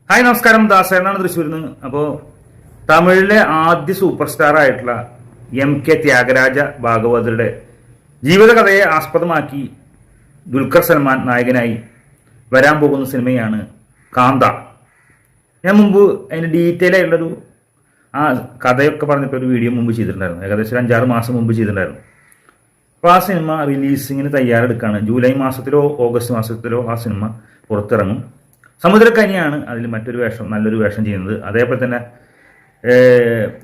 Hi നമസ്കാരം, ദാസേനാണ് തൃശ്ശൂരിൽ നിന്ന്. അപ്പോൾ തമിഴിലെ ആദ്യ സൂപ്പർ സ്റ്റാർ ആയിട്ടുള്ള MK ത്യാഗരാജ ഭാഗവതരുടെ ജീവിതകഥയെ ആസ്പദമാക്കി ദുൽഖർ സൽമാൻ നായകനായി വരാൻ പോകുന്ന സിനിമയാണ് കാന്ത. ഞാൻ മുമ്പ് അതിന് ഡീറ്റെയിൽ ആയിട്ടുള്ളൊരു ആ കഥയൊക്കെ പറഞ്ഞിട്ട് ഒരു വീഡിയോ മുമ്പ് ചെയ്തിട്ടുണ്ടായിരുന്നു. ഏകദേശം 5-6 മാസം മുമ്പ് ചെയ്തിട്ടുണ്ടായിരുന്നു. അപ്പോൾ ആ സിനിമ റിലീസിങ്ങിന് തയ്യാറെടുക്കുകയാണ്. ജൂലൈ മാസത്തിലോ ഓഗസ്റ്റ് മാസത്തിലോ ആ സിനിമ പുറത്തിറങ്ങും. സമുദ്രക്കനിയാണ് അതിൽ മറ്റൊരു വേഷം, നല്ലൊരു വേഷം ചെയ്യുന്നത്. അതേപോലെ തന്നെ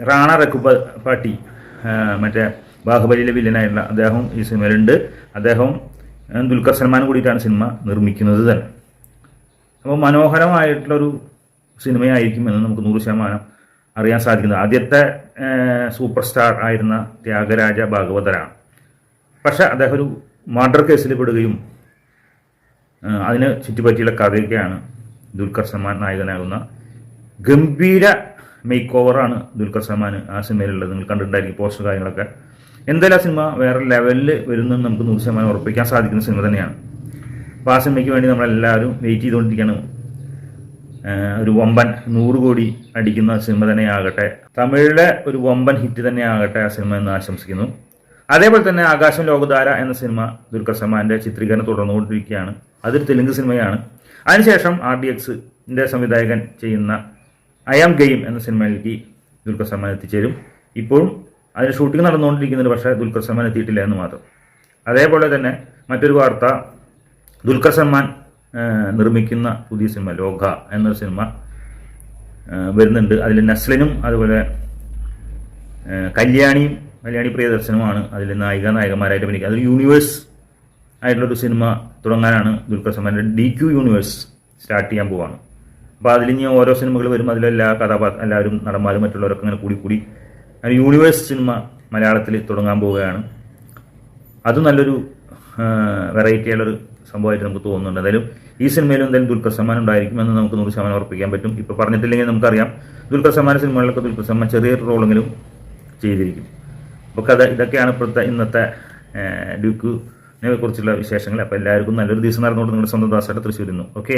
റാണ രഘുപതി, മറ്റേ ബാഹുബലിയിലെ വില്ലനായിട്ടുള്ള അദ്ദേഹം ഈ സിനിമയിലുണ്ട്. അദ്ദേഹം ദുൽഖർ സൽമാൻ കൂടിയിട്ടാണ് സിനിമ നിർമ്മിക്കുന്നത് തന്നെ. അപ്പോൾ മനോഹരമായിട്ടുള്ളൊരു സിനിമയായിരിക്കും എന്ന് നമുക്ക് 100% അറിയാൻ സാധിക്കുന്നത്. ആദ്യത്തെ സൂപ്പർ സ്റ്റാർ ആയിരുന്ന ത്യാഗരാജ ഭാഗവതരാണ്. പക്ഷേ അദ്ദേഹം ഒരു മർഡർ കേസിൽ പെടുകയും അതിന് ചുറ്റിപ്പറ്റിയുള്ള കഥയൊക്കെയാണ് ദുൽഖർ സൽമാൻ നായകനാകുന്ന ഗംഭീര മേക്ക് ഓവറാണ് ദുൽഖർ സൽമാൻ ആ സിനിമയിലുള്ളത്. നിങ്ങൾ കണ്ടിട്ടുണ്ടായിരിക്കും പോസ്റ്റർ കാര്യങ്ങളൊക്കെ. എന്തായാലും ആ സിനിമ വേറെ ലെവലിൽ വരുന്നെന്ന് നമുക്ക് 100% ഉറപ്പിക്കാൻ സാധിക്കുന്ന സിനിമ തന്നെയാണ്. അപ്പോൾ ആ സിനിമയ്ക്ക് വേണ്ടി നമ്മളെല്ലാവരും വെയിറ്റ് ചെയ്തുകൊണ്ടിരിക്കണം. ഒരു വമ്പൻ 100 കോടി അടിക്കുന്ന സിനിമ തന്നെയാകട്ടെ, തമിഴിലെ ഒരു വമ്പൻ ഹിറ്റ് തന്നെയാകട്ടെ ആ സിനിമ എന്ന് ആശംസിക്കുന്നു. അതേപോലെ തന്നെ ആകാശം ലോകധാര എന്ന സിനിമ ദുൽഖർ സൽമാൻ്റെ ചിത്രീകരണം തുടർന്നുകൊണ്ടിരിക്കുകയാണ്. അതൊരു തെലുങ്ക് സിനിമയാണ്. അതിനുശേഷം RDXന്റെ സംവിധായകൻ ചെയ്യുന്ന ഐ ആം ഗെയിം എന്ന സിനിമയിലേക്ക് ദുൽഖർ സൽമാൻ എത്തിച്ചേരും. ഇപ്പോഴും അതിന് ഷൂട്ടിംഗ് നടന്നുകൊണ്ടിരിക്കുന്നുണ്ട്, പക്ഷേ ദുൽഖർ സൽമാൻ എത്തിയിട്ടില്ല എന്ന് മാത്രം. അതേപോലെ തന്നെ മറ്റൊരു വാർത്ത, ദുൽഖർ സൽമാൻ നിർമ്മിക്കുന്ന പുതിയ സിനിമ ലോക എന്നൊരു സിനിമ വരുന്നുണ്ട്. അതിൽ നസ്ലിനും അതുപോലെ കല്യാണി പ്രിയദർശനുമാണ് അതിൽ നായികമാരായിട്ട് അഭിനയിക്കുക. അതൊരു യൂണിവേഴ്സ് ആയിട്ടുള്ളൊരു സിനിമ തുടങ്ങാനാണ് ദുൽഖർ സൽമാൻ്റെ DQ യൂണിവേഴ്സ് സ്റ്റാർട്ട് ചെയ്യാൻ പോവാണ്. അപ്പോൾ അതിലിനി ഓരോ സിനിമകൾ വരും. അതിലെല്ലാ എല്ലാവരും നടന്മാരും മറ്റുള്ളവരൊക്കെ അങ്ങനെ കൂടി യൂണിവേഴ്സ് സിനിമ മലയാളത്തിൽ തുടങ്ങാൻ പോവുകയാണ്. അതും നല്ലൊരു വെറൈറ്റി ആയുള്ളൊരു സംഭവമായിട്ട് നമുക്ക് തോന്നുന്നുണ്ട്. എന്തായാലും ഈ സിനിമയിലും എന്തായാലും ദുൽഖർ സൽമാൻ ഉണ്ടായിരിക്കുമെന്ന് നമുക്ക് 100% ഉറപ്പിക്കാൻ പറ്റും. ഇപ്പോൾ പറഞ്ഞിട്ടില്ലെങ്കിൽ നമുക്കറിയാം, ദുൽഖർ സൽമാൻ സിനിമകളിലൊക്കെ ദുൽഖർ സൽമാൻ ചെറിയൊരു റോളെങ്കിലും ചെയ്തിരിക്കും. അപ്പോൾ ഇതൊക്കെയാണ് ഇന്നത്തെ ഡ്യൂക്കിനെ കുറിച്ചുള്ള വിശേഷങ്ങൾ. അപ്പോൾ എല്ലാവർക്കും നല്ലൊരു ദിവസം നടന്നുകൊണ്ട് നിങ്ങളുടെ സ്വന്തം ദാസായിട്ട് തൃശ്ശൂരിൽ നിന്നു. ഓക്കെ.